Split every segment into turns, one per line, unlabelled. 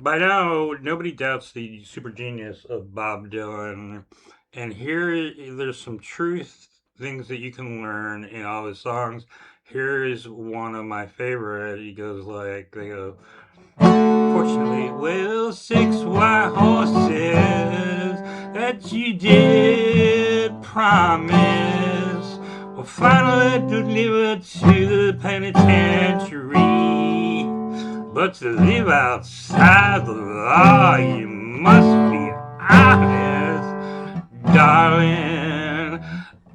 By now, nobody doubts the super genius of Bob Dylan. And here, there's some truth things that you can learn in all his songs. Here is one of my favorite. He goes like, they go, fortunately, well, six white horses that you did promise were finally delivered to the penitentiary. But to live outside the law, you must be honest, darling.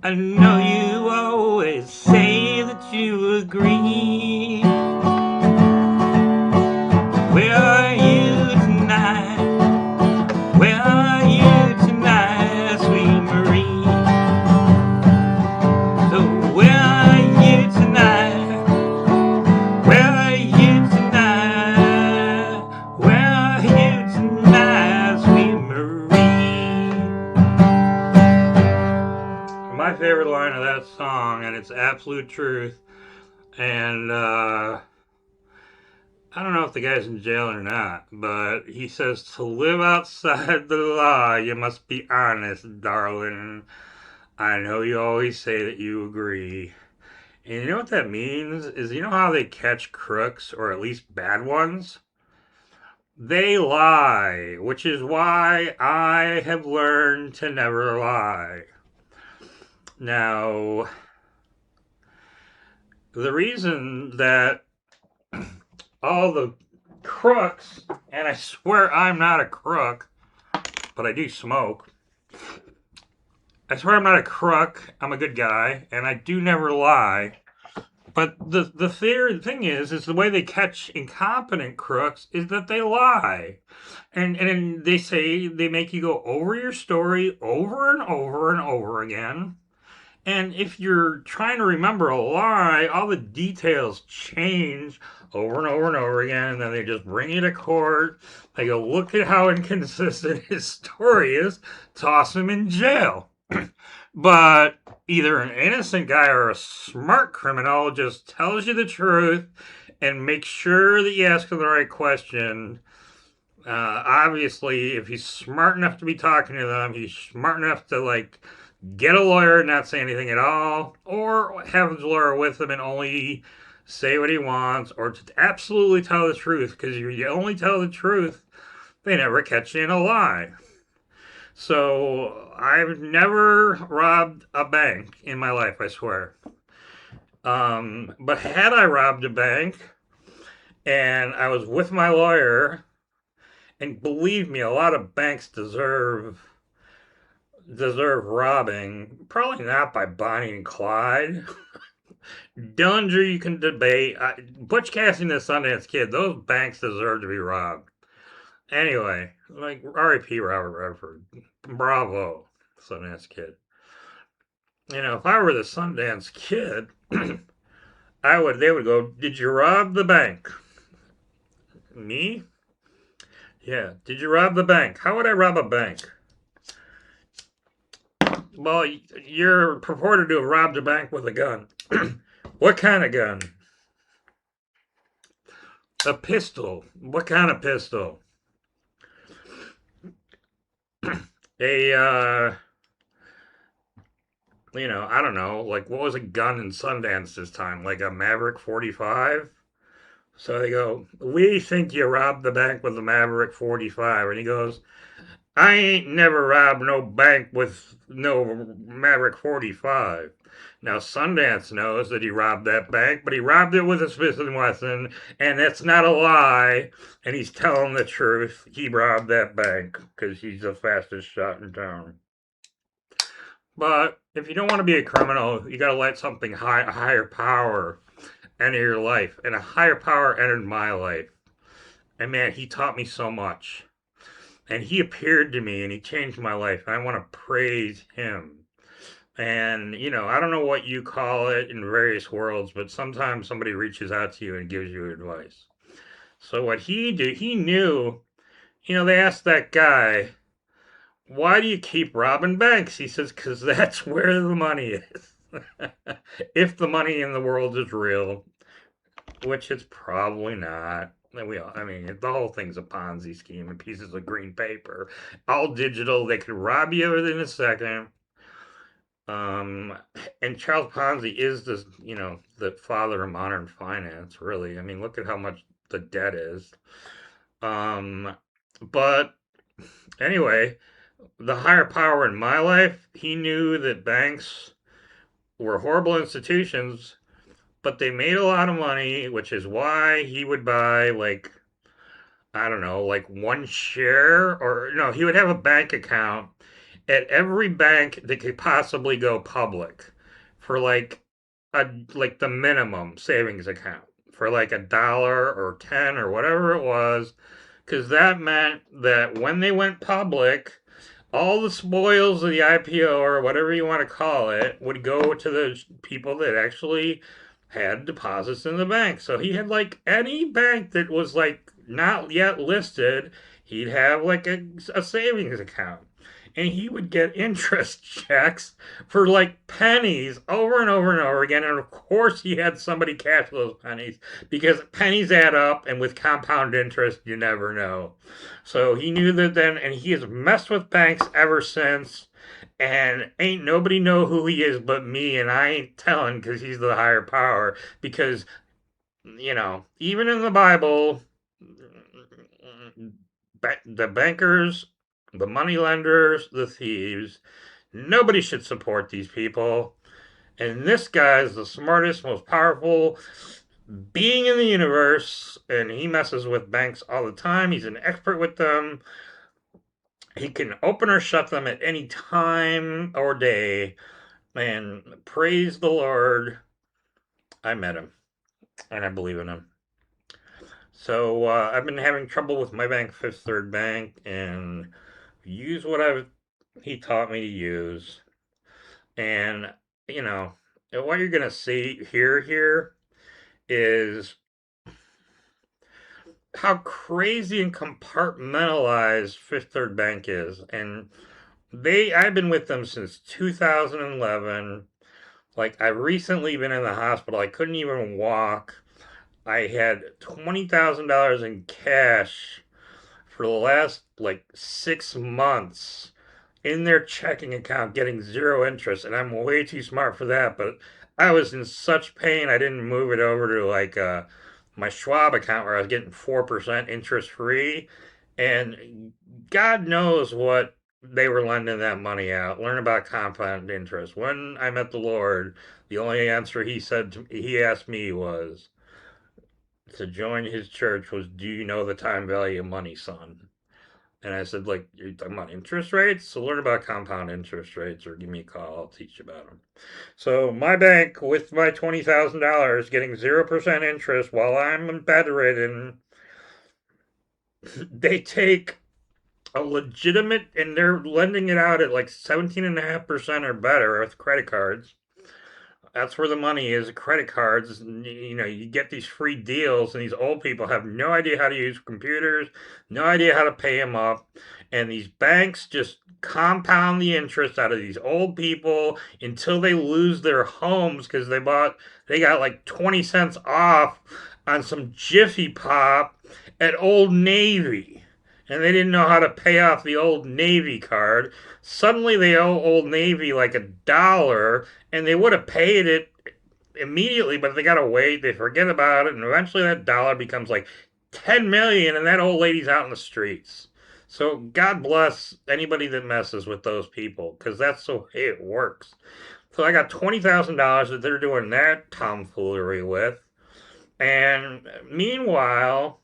I know you always say that you agree. Where are you tonight? Where are you tonight, sweet Marie? So where are you tonight? Where are you tonight? Where are you tonight, sweet Marie? My favorite line of that song, and it's absolute truth, and I don't know if the guy's in jail or not, but he says, to live outside the law, you must be honest, darling. I know you always say that you agree. And you know what that means? Is you know how they catch crooks, or at least bad ones? They lie, which is why I have learned to never lie. Now, the reason that all the crooks, and I swear I'm not a crook, but I do smoke. I swear I'm not a crook. I'm a good guy, and I do never lie. But the thing is the way they catch incompetent crooks is that they lie, and they say they make you go over your story over and over and over again. And if you're trying to remember a lie, all the details change over and over and over again, and then they just bring you to court. They go, look at how inconsistent his story is, toss him in jail. But either an innocent guy or a smart criminal just tells you the truth and makes sure that you ask the right question. Obviously, if he's smart enough to be talking to them, he's smart enough to like get a lawyer and not say anything at all, or have his lawyer with him and only say what he wants, or to absolutely tell the truth, because if you only tell the truth, they never catch you in a lie. So I've never robbed a bank in my life, I swear. But had I robbed a bank and I was with my lawyer, and believe me, a lot of banks deserve robbing. Probably not by Bonnie and Clyde. Dillinger, you can debate. Butch Cassidy and the Sundance Kid, those banks deserve to be robbed. Anyway, like R.I.P. Robert Redford. Bravo, Sundance Kid. You know, if I were the Sundance Kid, they would go, did you rob the bank? Me? Yeah. Did you rob the bank? How would I rob a bank? Well, you're purported to have robbed a bank with a gun. What kind of gun? A pistol. What kind of pistol? I don't know, like what was a gun in Sundance this time? Like a Maverick 45? So they go, we think you robbed the bank with a Maverick 45. And he goes, I ain't never robbed no bank with no Maverick 45. Now Sundance knows that he robbed that bank, but he robbed it with a Smith & Wesson, and that's not a lie, and he's telling the truth. He robbed that bank because he's the fastest shot in town. But if you don't want to be a criminal, you got to let something a higher power enter your life, and a higher power entered my life. And man, he taught me so much. And he appeared to me and he changed my life. And I want to praise him. And, I don't know what you call it in various worlds, but sometimes somebody reaches out to you and gives you advice. So what he did, he knew, they asked that guy, why do you keep robbing banks? He says, because that's where the money is. If the money in the world is real, which it's probably not. And I mean, the whole thing's a Ponzi scheme and pieces of green paper, all digital. They could rob you within a second. Um, and Charles Ponzi is the father of modern finance, really. I mean, look at how much the debt is. Um, but anyway, the higher power in my life, he knew that banks were horrible institutions, but they made a lot of money, which is why he would buy like I don't know, like one share or no, he would have a bank account at every bank that could possibly go public for like the minimum savings account for like $1 or 10 or whatever it was, because that meant that when they went public, all the spoils of the IPO or whatever you want to call it would go to the people that actually had deposits in the bank. So he had like any bank that was like not yet listed, he'd have like a savings account. And he would get interest checks for like pennies over and over and over again. And of course, he had somebody cash those pennies because pennies add up, and with compound interest, you never know. So he knew that then, and he has messed with banks ever since. And ain't nobody know who he is but me, and I ain't telling because he's the higher power. Because even in the Bible, the bankers, the money lenders, the thieves, nobody should support these people. And this guy is the smartest, most powerful being in the universe, and he messes with banks all the time. He's an expert with them. He can open or shut them at any time or day. And praise the Lord, I met him and I believe in him. So I've been having trouble with my bank, Fifth Third Bank, and use he taught me to use. And you know what you're gonna see here is how crazy and compartmentalized Fifth Third Bank is. And I've been with them since 2011. Like I recently been in the hospital. I couldn't even walk. I had $20,000 in cash for the last like 6 months in their checking account getting zero interest, and I'm way too smart for that. But I was in such pain, I didn't move it over to my Schwab account where I was getting 4% interest free, and God knows what they were lending that money out. Learn about compound interest. When I met the Lord, the only answer he asked me was to join his church was, "Do you know the time value of money, son?" And I said, like, you're talking about interest rates? So learn about compound interest rates or give me a call. I'll teach you about them. So my bank, with my $20,000 getting 0% interest while I'm bedridden, they take a legitimate, and they're lending it out at like 17.5% or better with credit cards. That's where the money is. Credit cards. You get these free deals, and these old people have no idea how to use computers, no idea how to pay them up, and these banks just compound the interest out of these old people until they lose their homes because they got like 20 cents off on some Jiffy Pop at Old Navy. And they didn't know how to pay off the Old Navy card. Suddenly they owe Old Navy like $1, and they would have paid it immediately, but they gotta wait. They forget about it, and eventually that dollar becomes like 10 million, and that old lady's out in the streets. So God bless anybody that messes with those people, because that's the way it works. So I got $20,000 that they're doing that tomfoolery with, and meanwhile,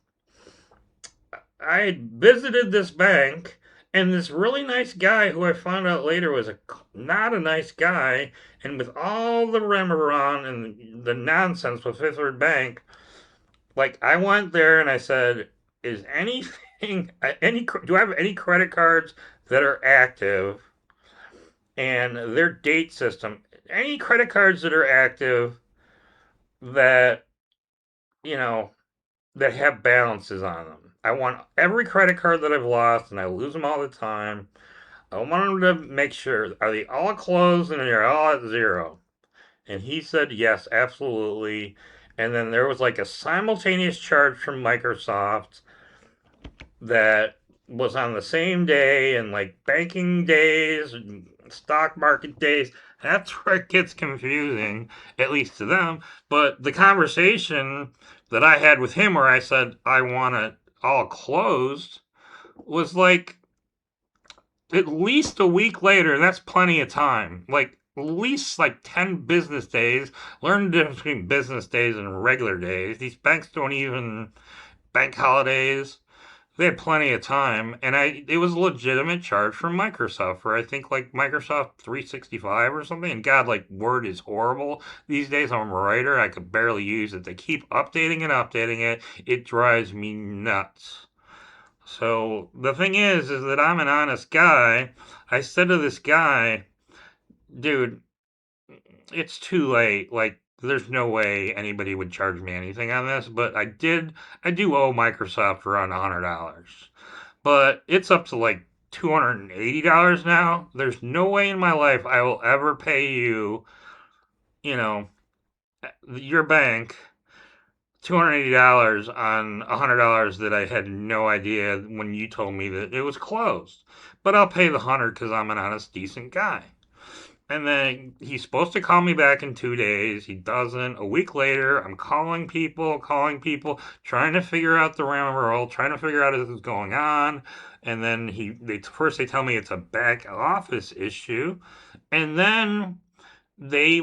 I visited this bank, and this really nice guy who I found out later was not a nice guy, and with all the remeron and the nonsense with Fifth Third Bank, like I went there and I said, "Is anything any do I have any credit cards that are active and their date system? Any credit cards that are active that you know that have balances on them? I want every credit card that I've lost, and I lose them all the time. I want them to make sure, are they all closed and they're all at zero?" And he said, yes, absolutely. And then there was like a simultaneous charge from Microsoft that was on the same day, and like banking days and stock market days. That's where it gets confusing, at least to them. But the conversation that I had with him, where I said I want it all closed, was like at least a week later. That's plenty of time. Like at least like 10 business days. Learn the difference between business days and regular days. These banks don't even bank holidays. They had plenty of time, and it was a legitimate charge from Microsoft for I think like Microsoft 365 or something. And God, like Word is horrible these days. I'm a writer; I could barely use it. They keep updating and updating it. It drives me nuts. So the thing is that I'm an honest guy. I said to this guy, dude, it's too late. Like, there's no way anybody would charge me anything on this. But I do owe Microsoft around $100. But it's up to like $280 now. There's no way in my life I will ever pay you, you know, your bank $280 on $100 that I had no idea when you told me that it was closed. But I'll pay the 100 because I'm an honest, decent guy. And then he's supposed to call me back in 2 days. He doesn't. A week later, I'm calling people, trying to figure out the rigmarole, trying to figure out what's going on. And then they tell me it's a back office issue, and then they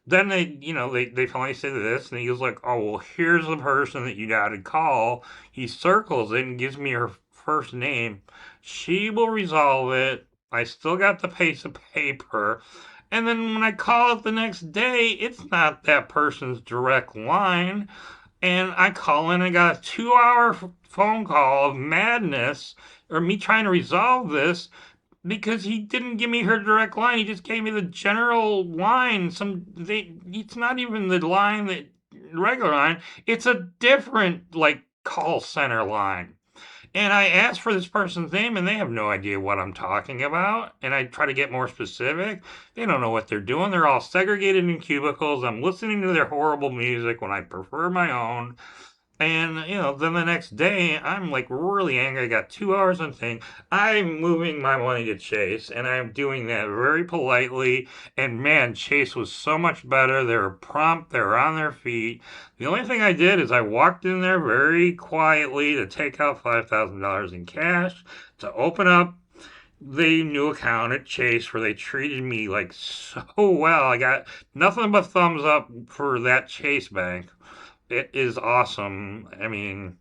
then they finally say this, and he goes like, "Oh well, here's the person that you got to call." He circles it and gives me her first name. She will resolve it. I still got the piece of paper, and then when I call it the next day, it's not that person's direct line, and I call in and got a 2 hour phone call of madness, or me trying to resolve this, because he didn't give me her direct line. He just gave me the general line. It's not even the line that regular line. It's a different like call center line. And I asked for this person's name, and they have no idea what I'm talking about. And I try to get more specific. They don't know what they're doing. They're all segregated in cubicles. I'm listening to their horrible music when I prefer my own. And, then the next day, I'm like really angry. I got 2 hours on thing. I'm moving my money to Chase, and I'm doing that very politely. And man, Chase was so much better. They were prompt, they were on their feet. The only thing I did is I walked in there very quietly to take out $5,000 in cash, to open up the new account at Chase, where they treated me like so well. I got nothing but thumbs up for that Chase bank. It is awesome. I mean,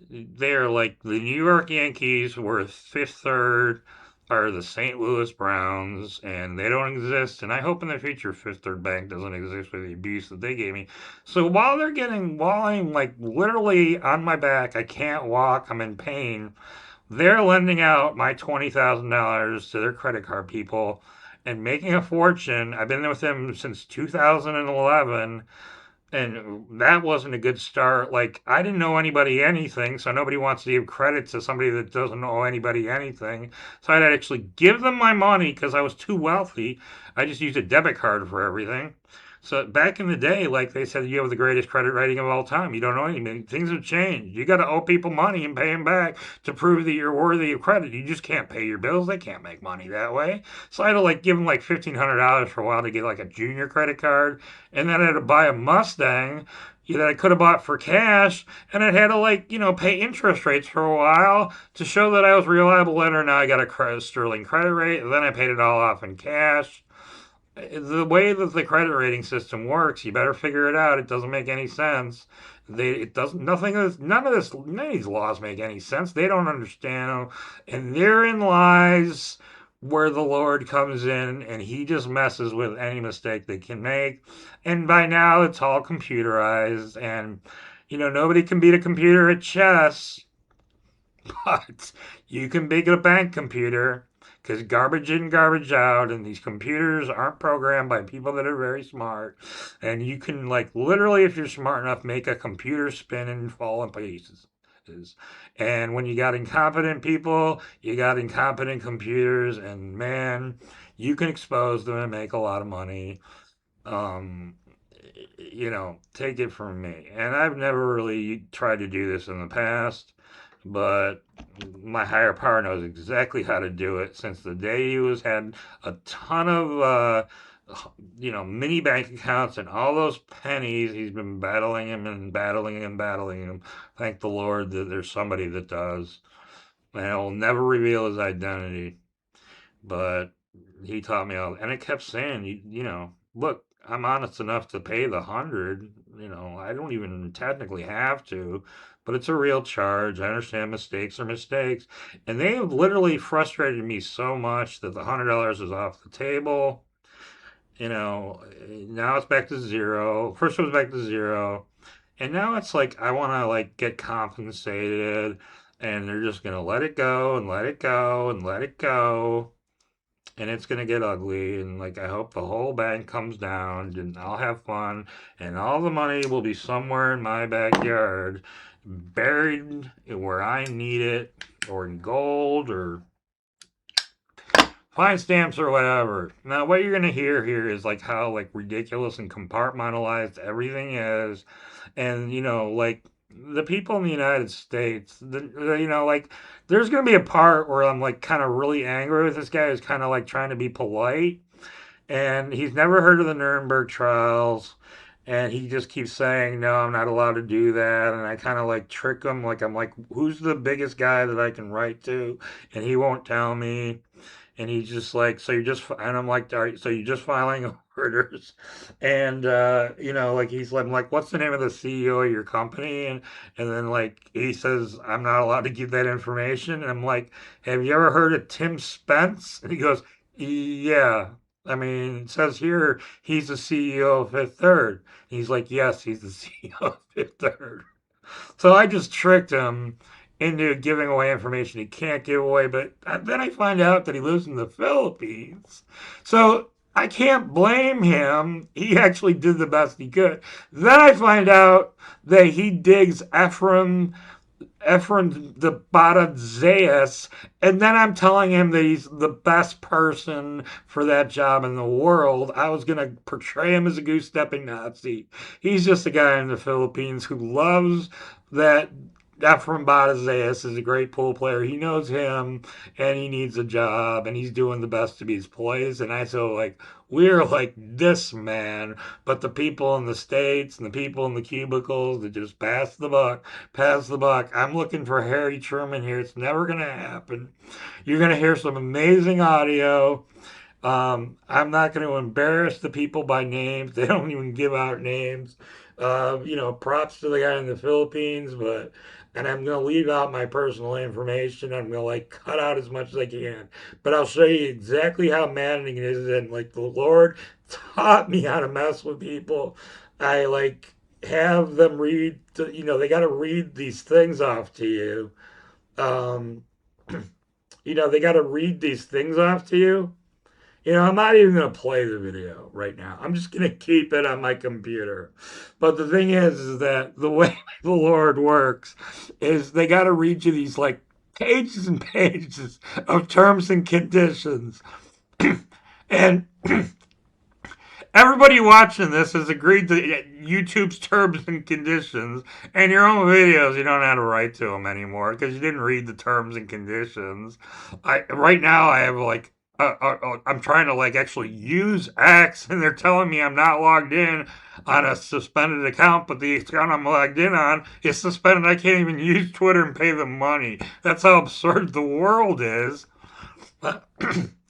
they're like the New York Yankees were Fifth Third are the St. Louis Browns, and they don't exist. And I hope in the future Fifth Third Bank doesn't exist with the abuse that they gave me. So while I'm like literally on my back, I can't walk, I'm in pain. They're lending out my $20,000 to their credit card people and making a fortune. I've been with them since 2011, and that wasn't a good start. Like, I didn't know anybody anything, so nobody wants to give credit to somebody that doesn't owe anybody anything. So I'd actually give them my money because I was too wealthy. I just used a debit card for everything. So back in the day, like they said, you have the greatest credit rating of all time. You don't know anything. Things have changed. You got to owe people money and pay them back to prove that you're worthy of credit. You just can't pay your bills. They can't make money that way. So I had to like give them like $1,500 for a while to get like a junior credit card, and then I had to buy a Mustang that I could have bought for cash, and I had to like pay interest rates for a while to show that I was a reliable lender. Now I got a sterling credit rate, and then I paid it all off in cash. The way that the credit rating system works, you better figure it out. It doesn't make any sense. It doesn't. Nothing is. None of these laws make any sense. They don't understand them, and therein lies where the Lord comes in, and He just messes with any mistake they can make. And by now, it's all computerized, and nobody can beat a computer at chess. But you can make a bank computer, because garbage in, garbage out, and these computers aren't programmed by people that are very smart. And you can, like, literally, if you're smart enough, make a computer spin and fall in pieces. And when you got incompetent people, you got incompetent computers, and man, you can expose them and make a lot of money. Um, take it from me. And I've never really tried to do this in the past, but my higher power knows exactly how to do it since the day he was had a ton of mini bank accounts and all those pennies. He's been battling him and battling him and battling him. Thank the Lord that there's somebody that does. And he'll never reveal his identity. But he taught me all, and it kept saying, look, I'm honest enough to pay the 100. I don't even technically have to, but it's a real charge. I understand mistakes are mistakes, and they have literally frustrated me so much that the $100 is off the table. Now it's back to zero. First it was back to zero, and now it's like I want to like get compensated, and they're just gonna let it go and let it go and let it go, and it's gonna get ugly. And like I hope the whole bank comes down, and I'll have fun, and all the money will be somewhere in my backyard, buried where I need it, or in gold, or fine stamps or whatever. Now, what you're gonna hear here is like how like ridiculous and compartmentalized everything is, and like the people in the United States, like there's gonna be a part where I'm like kind of really angry with this guy who's kind of like trying to be polite, and he's never heard of the Nuremberg trials. And he just keeps saying, no, I'm not allowed to do that. And I kind of like trick him. Like, I'm like, who's the biggest guy that I can write to? And he won't tell me. And he's just like, so you're just, and I'm like, all right, so you're just filing orders. And, like I'm like, what's the name of the CEO of your company? And then like, he says, I'm not allowed to give that information. And I'm like, have you ever heard of Tim Spence? And he goes, yeah. I mean, it says here he's the CEO of Fifth Third. He's like, yes, he's the CEO of Fifth Third. So I just tricked him into giving away information he can't give away. But then I find out that he lives in the Philippines. So I can't blame him. He actually did the best he could. Then I find out that he digs Ephraim the Badazeus, and then I'm telling him that he's the best person for that job in the world. I was going to portray him as a goose stepping Nazi. He's just a guy in the Philippines who loves that Ephraim Badazeus is a great pool player. He knows him and he needs a job and he's doing the best of his plays. And I feel like we're like this man, but the people in the States and the people in the cubicles that just pass the buck. I'm looking for Harry Truman here. It's never going to happen. You're going to hear some amazing audio. I'm not going to embarrass the people by names. They don't even give out names. Props to the guy in the Philippines, and I'm going to leave out my personal information. I'm going to like cut out as much as I can, but I'll show you exactly how maddening it is. And like the Lord taught me how to mess with people. I like have them read, they got to read these things off to you. Um, they got to read these things off to you. I'm not even going to play the video right now. I'm just going to keep it on my computer. But the thing is that the way the Lord works is they got to read you these like pages and pages of terms and conditions. And everybody watching this has agreed to YouTube's terms and conditions, and your own videos you don't have to write to them anymore because you didn't read the terms and conditions. Right now I have like I'm trying to like actually use X, and they're telling me I'm not logged in on a suspended account, but the account I'm logged in on is suspended. I can't even use Twitter and pay them money. That's how absurd the world is.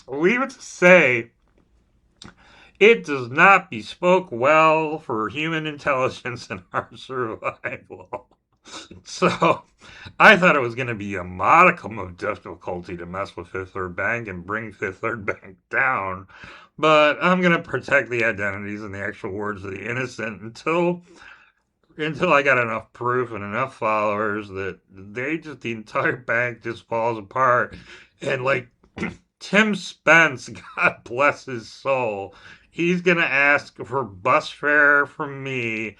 Leave it to say it does not bespoke well for human intelligence and our survival. So I thought it was going to be a modicum of difficulty to mess with Fifth Third Bank and bring Fifth Third Bank down. But I'm going to protect the identities and the actual words of the innocent until I got enough proof and enough followers that the entire bank just falls apart. And like Tim Spence, God bless his soul, he's gonna ask for bus fare from me,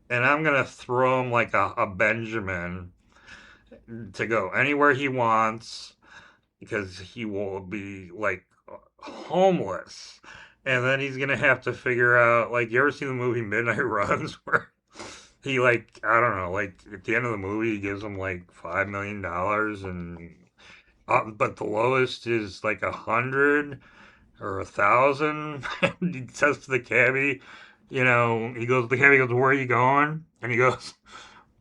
and I'm gonna throw him like a Benjamin to go anywhere he wants because he will be like homeless. and then he's gonna have to figure out, like, you ever see the movie Midnight Runs where he, like, I don't know, like at the end of the movie he gives him like $5 million, and but the lowest is like 100 or 1,000. He says to the cabbie, he goes, the cabbie goes, "Where are you going?" And he goes,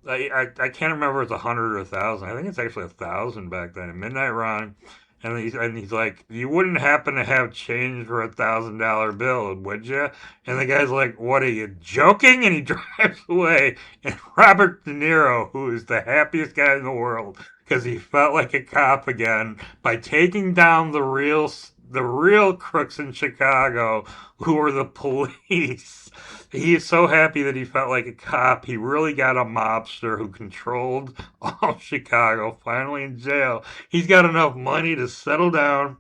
I can't remember if it's 100 or 1,000. I think it's actually 1,000 back then in Midnight Run. And he's like, "You wouldn't happen to have change for $1,000 bill, would you?" And the guy's like, "What are you joking?" And he drives away. And Robert De Niro, who is the happiest guy in the world, because he felt like a cop again by taking down the real crooks in Chicago, who were the police. He is so happy that he felt like a cop. He really got a mobster who controlled all of Chicago, finally in jail. He's got enough money to settle down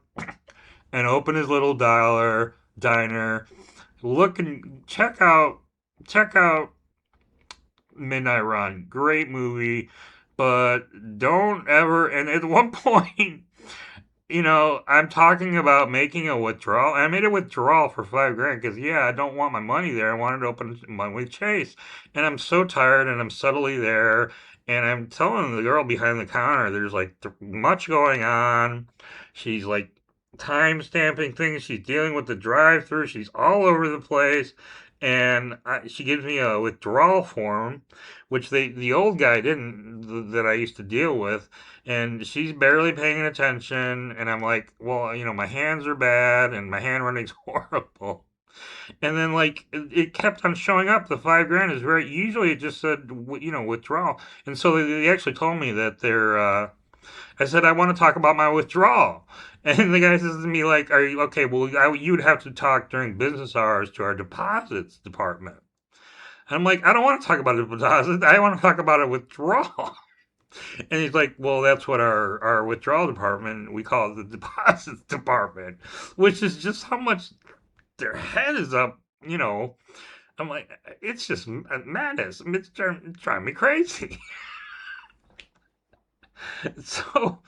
and open his little diner. Look and check out Midnight Run. Great movie, but don't ever. And at one point, I'm talking about making a withdrawal. I made a withdrawal for 5 grand because, yeah, I don't want my money there. I wanted to open one with Chase. And I'm so tired and I'm subtly there. And I'm telling the girl behind the counter, there's like much going on. She's like time stamping things. She's dealing with the drive through. She's all over the place. And she gives me a withdrawal form, which the old guy didn't, that I used to deal with, and she's barely paying attention, and I'm like, well, my hands are bad and my handwriting's horrible. And then, like, it kept on showing up. The 5 grand is very, usually it just said, withdrawal. And so they actually told me that I said, I want to talk about my withdrawal. And the guy says to me, like, are you okay? Well, you'd have to talk during business hours to our deposits department. And I'm like, I don't want to talk about a deposit. I want to talk about a withdrawal. And he's like, well, that's what our withdrawal department, we call it the deposits department, which is just how much their head is up, you know. I'm like, it's just madness. It's driving me crazy. So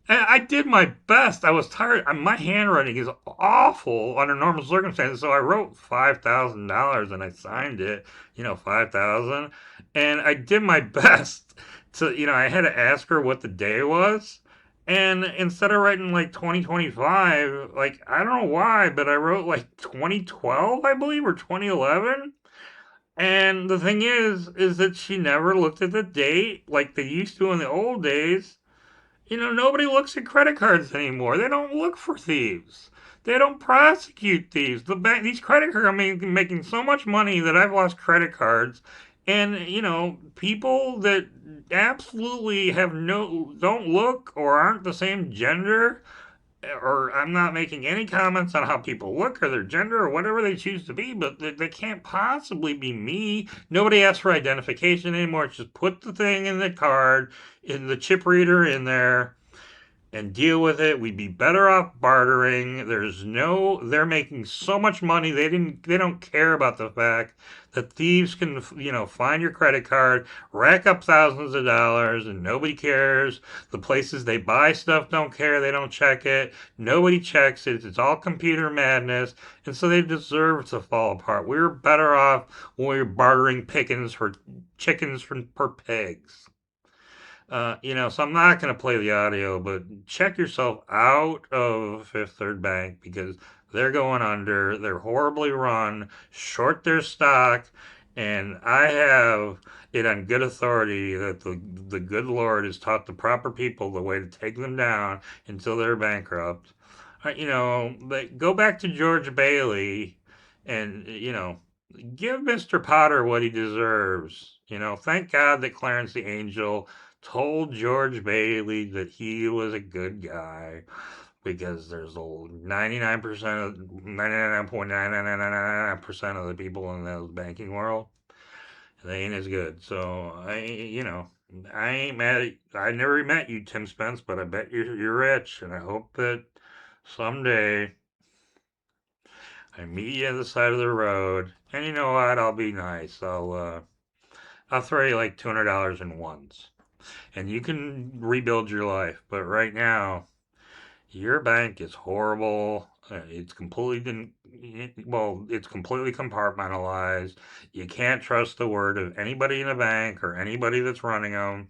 I did my best. I was tired. My handwriting is awful under normal circumstances. So I wrote $5,000 and I signed it, 5,000. And I did my best to, I had to ask her what the day was. And instead of writing like 2025, like, I don't know why, but I wrote like 2012, I believe, or 2011. And the thing is that she never looked at the date like they used to in the old days. Nobody looks at credit cards anymore. They don't look for thieves. They don't prosecute thieves. These credit cards are making so much money that I've lost credit cards, and people that absolutely have don't look or aren't the same gender, or I'm not making any comments on how people look or their gender or whatever they choose to be, but they can't possibly be me. Nobody asks for identification anymore. It's just put the thing in the card, in the chip reader in there, and deal with it. We'd be better off bartering. They're making so much money. They don't care about the fact that thieves can, find your credit card, rack up thousands of dollars, and nobody cares. The places they buy stuff don't care. They don't check it. Nobody checks it. It's all computer madness. And so they deserve to fall apart. We were better off when we were bartering pickings for chickens for pigs. So I'm not going to play the audio, but check yourself out of Fifth Third Bank because they're going under. They're horribly run, short their stock, and I have it on good authority that the good Lord has taught the proper people the way to take them down until they're bankrupt. But go back to George Bailey and, give Mr. Potter what he deserves. Thank God that Clarence the Angel told George Bailey that he was a good guy because there's 99% of 99.9999% of the people in the banking world, they ain't as good. So I ain't mad at, I never met you, Tim Spence, but I bet you're rich, and I hope that someday I meet you at the side of the road. And you know what? I'll be nice. I'll throw you like $200 in ones, and you can rebuild your life. But right now, your bank is horrible, It's completely well, it's completely compartmentalized. You can't trust the word of anybody in a bank or anybody that's running them.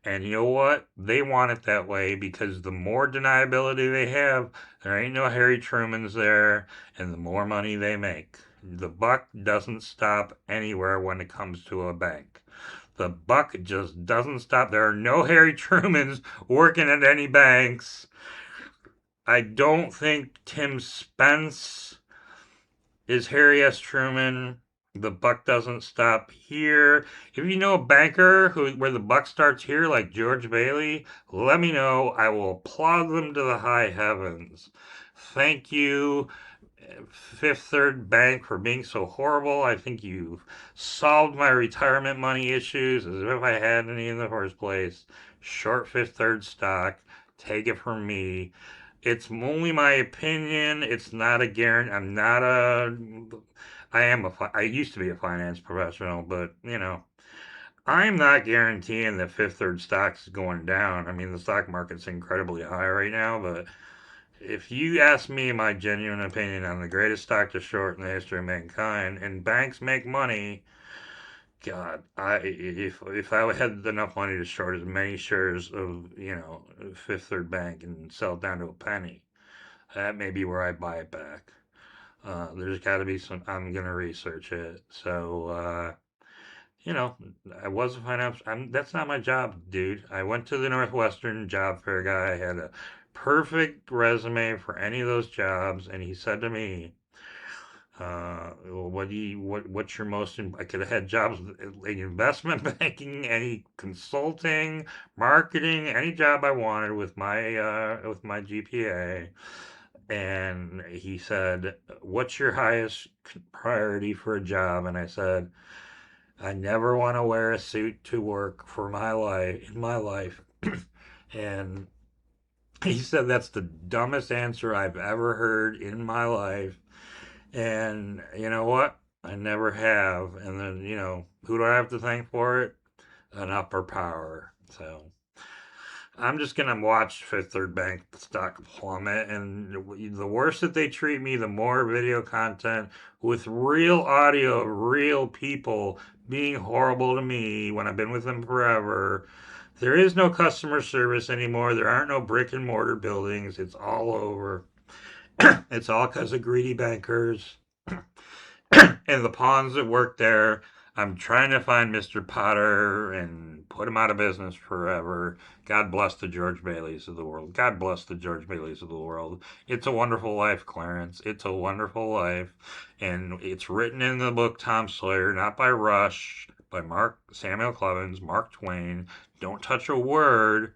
And you know what? They want it that way because the more deniability they have, there ain't no Harry Trumans there, and the more money they make. The buck doesn't stop anywhere when it comes to a bank. The buck just doesn't stop. There are no Harry Trumans working at any banks. I don't think Tim Spence is Harry S. Truman. The buck doesn't stop here. If you know a banker where the buck starts here, like George Bailey, let me know. I will applaud them to the high heavens. Thank you, Fifth Third Bank, for being so horrible. I think you've solved my retirement money issues as if I had any in the first place. Short Fifth Third stock. Take it from me. It's only my opinion. It's not a guarantee. I'm not a. I am a. I used to be a finance professional, but I'm not guaranteeing that Fifth Third stocks is going down. I mean, the stock market's incredibly high right now, but if you ask me my genuine opinion on the greatest stock to short in the history of mankind, and banks make money, God, if I had enough money to short as many shares of Fifth Third Bank and sell it down to a penny, that may be where I buy it back. There's got to be some. I'm gonna research it. So you know, I was a finance. That's not my job, dude. I went to the Northwestern job fair guy. I had a perfect resume for any of those jobs, and he said to me, "What do you what's your most?" I could have had jobs like investment banking, any consulting, marketing, any job I wanted with my GPA. And he said, "What's your highest priority for a job?" And I said, "I never want to wear a suit to work for my life in my life." And he said, "That's the dumbest answer I've ever heard in my life." And you know what? I never have. And then, who do I have to thank for it? An upper power. So I'm just gonna watch Fifth Third Bank stock plummet, and the worse that they treat me, the more video content with real audio of real people being horrible to me when I've been with them forever. There is no customer service anymore. There aren't no brick and mortar buildings. It's all over. It's all because of greedy bankers and the pawns that work there. I'm trying to find Mr. Potter and put him out of business forever. God bless the George Baileys of the world. God bless the George Baileys of the world. It's a wonderful life, Clarence. It's a wonderful life. And it's written in the book Tom Sawyer, not by Rush, by Mark Samuel Clemens, Mark Twain. Don't touch a word.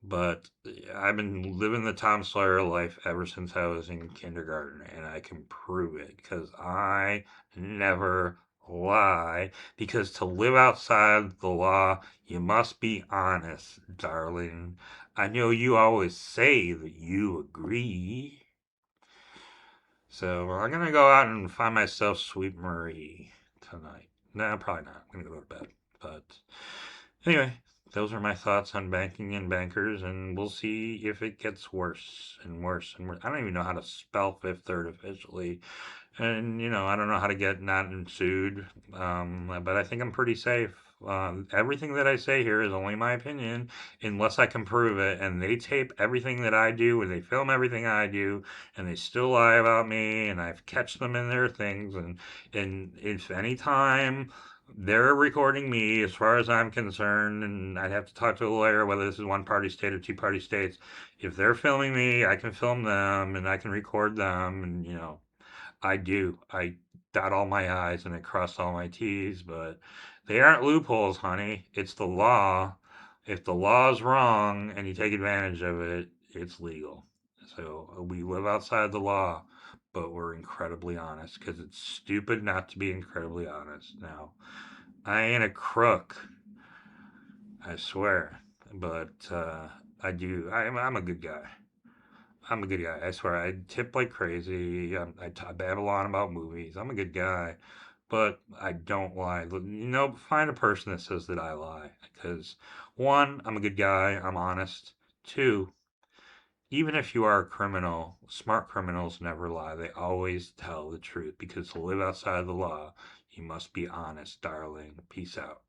But I've been living the Tom Sawyer life ever since I was in kindergarten, and I can prove it because I never lie. Because to live outside the law, you must be honest, darling. I know you always say that you agree. So I'm gonna go out and find myself Sweet Marie tonight. No, probably not. I'm gonna go to bed. But anyway, those are my thoughts on banking and bankers, and we'll see if it gets worse and worse and worse. I don't even know how to spell Fifth Third officially, and I don't know how to get not sued. But I think I'm pretty safe. Everything that I say here is only my opinion, unless I can prove it. And they tape everything that I do, and they film everything I do, and they still lie about me, and I've catch them in their things. And if any time they're recording me, as far as I'm concerned, and I'd have to talk to a lawyer whether this is one party state or two party states. If they're filming me, I can film them, and I can record them, and I do. I dot all my I's and I cross all my T's, but they aren't loopholes, honey. It's the law. If the law is wrong and you take advantage of it, it's legal. So we live outside the law, but we're incredibly honest because it's stupid not to be incredibly honest. Now, I ain't a crook, I swear, but I do. I'm a good guy. I'm a good guy. I swear. I tip like crazy. I babble on about movies. I'm a good guy, but I don't lie. Find a person that says that I lie. Because one, I'm a good guy. I'm honest. Two, Even if you are a criminal, smart criminals never lie. They always tell the truth because to live outside of the law, you must be honest, darling. Peace out.